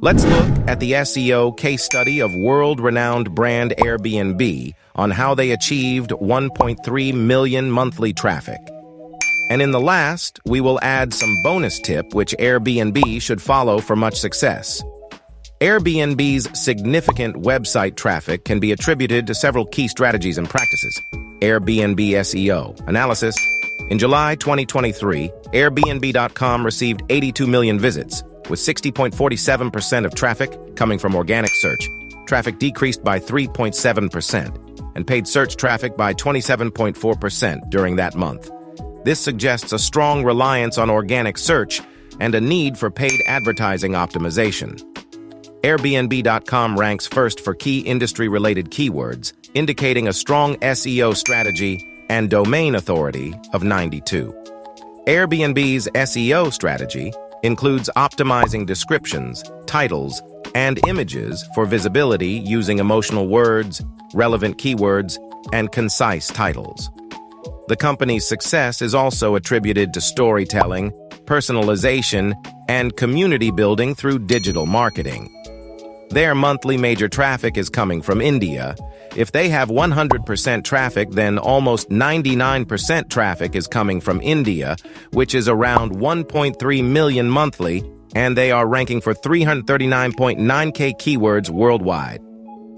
Let's look at the SEO case study of world-renowned brand Airbnb on how they achieved 1.3 million monthly traffic. And in the last, we will add some bonus tip which Airbnb should follow for much success. Airbnb's significant website traffic can be attributed to several key strategies and practices. Airbnb SEO analysis. In July 2023, Airbnb.com received 82 million visits, with 60.47% of traffic coming from organic search. Traffic decreased by 3.7%, and paid search traffic by 27.4% during that month. This suggests a strong reliance on organic search and a need for paid advertising optimization. Airbnb.com ranks first for key industry-related keywords, indicating a strong SEO strategy and domain authority of 92. Airbnb's SEO strategy includes optimizing descriptions, titles, and images for visibility using emotional words, relevant keywords, and concise titles. The company's success is also attributed to storytelling, personalization, and community building through digital marketing. Their monthly major traffic is coming from India. If they have 100% traffic, then almost 99% traffic is coming from India, which is around 1.3 million monthly, and they are ranking for 339.9k keywords worldwide.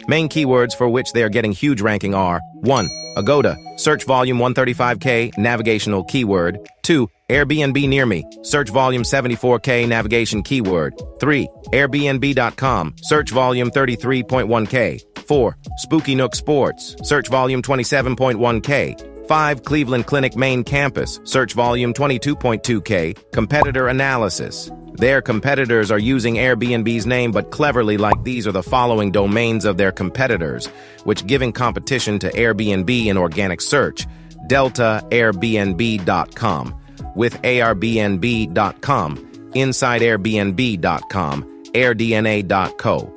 Main keywords for which they are getting huge ranking are 1. Agoda, search volume 135k, navigational keyword. 2. Airbnb near me, search volume 74k, navigation keyword. 3. Airbnb.com, search volume 33.1k. 4. Spooky Nook Sports, search volume 27.1k. 5. Cleveland Clinic main campus, search volume 22.2k. Competitor analysis. Their competitors are using Airbnb's name, but cleverly, like these are the following domains of their competitors, which giving competition to Airbnb in organic search. Delta Airbnb.com, with airbnb.com, InsideAirbnb.com, AirDNA.co.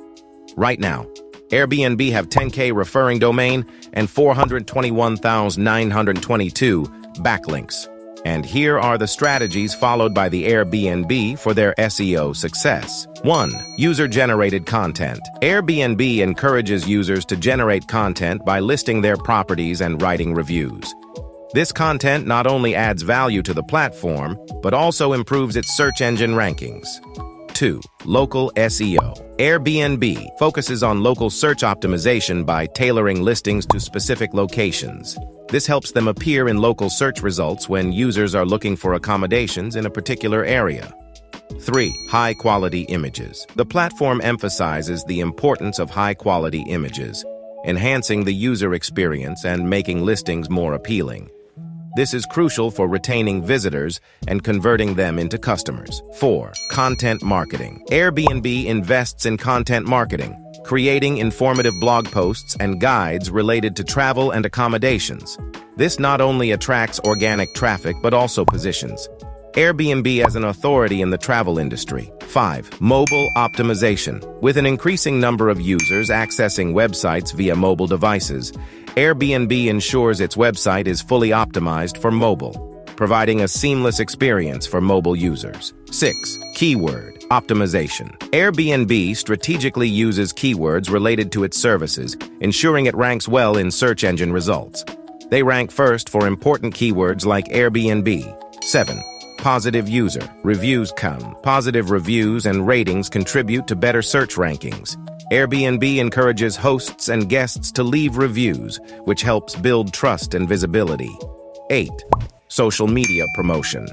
Right now, Airbnb have 10k referring domain and 421,922 backlinks. And here are the strategies followed by the Airbnb for their SEO success. 1. User-generated content. Airbnb encourages users to generate content by listing their properties and writing reviews. This content not only adds value to the platform, but also improves its search engine rankings. 2. Local SEO. Airbnb focuses on local search optimization by tailoring listings to specific locations. This helps them appear in local search results when users are looking for accommodations in a particular area. 3. High-quality images. The platform emphasizes the importance of high-quality images, enhancing the user experience and making listings more appealing. This is crucial for retaining visitors and converting them into customers. 4. Content marketing. Airbnb invests in content marketing, creating informative blog posts and guides related to travel and accommodations. This not only attracts organic traffic, but also positions Airbnb as an authority in the travel industry. 5. Mobile optimization. With an increasing number of users accessing websites via mobile devices, Airbnb ensures its website is fully optimized for mobile, providing a seamless experience for mobile users. 6. Keyword optimization. Airbnb strategically uses keywords related to its services, ensuring it ranks well in search engine results. They rank first for important keywords like Airbnb. 7. Positive user reviews count. Positive reviews and ratings contribute to better search rankings. Airbnb encourages hosts and guests to leave reviews, which helps build trust and visibility. 8. Social media promotion.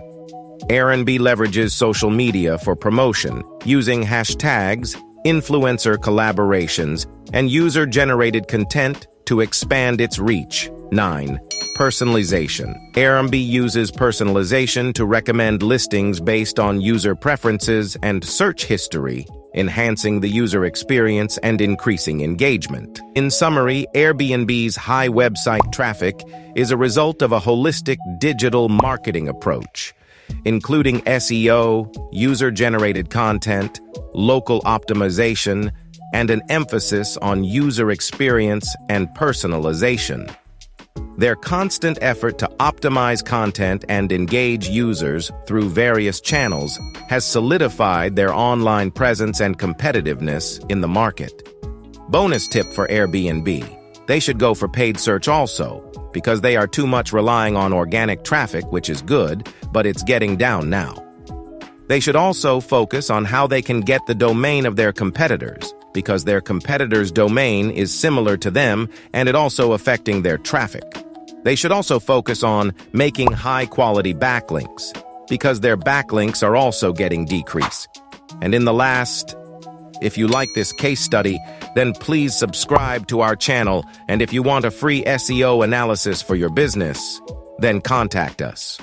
Airbnb leverages social media for promotion, using hashtags, influencer collaborations, and user-generated content to expand its reach. 9. Personalization. Airbnb uses personalization to recommend listings based on user preferences and search history, enhancing the user experience and increasing engagement. In summary, Airbnb's high website traffic is a result of a holistic digital marketing approach, including SEO, user-generated content, local optimization, and an emphasis on user experience and personalization. Their constant effort to optimize content and engage users through various channels has solidified their online presence and competitiveness in the market. Bonus tip for Airbnb: they should go for paid search also, because they are too much relying on organic traffic, which is good, but it's getting down now. They should also focus on how they can get the domain of their competitors, because their competitors' domain is similar to them and it also affecting their traffic. They should also focus on making high-quality backlinks, because their backlinks are also getting decreased. And in the last, if you like this case study, then please subscribe to our channel, and if you want a free SEO analysis for your business, then contact us.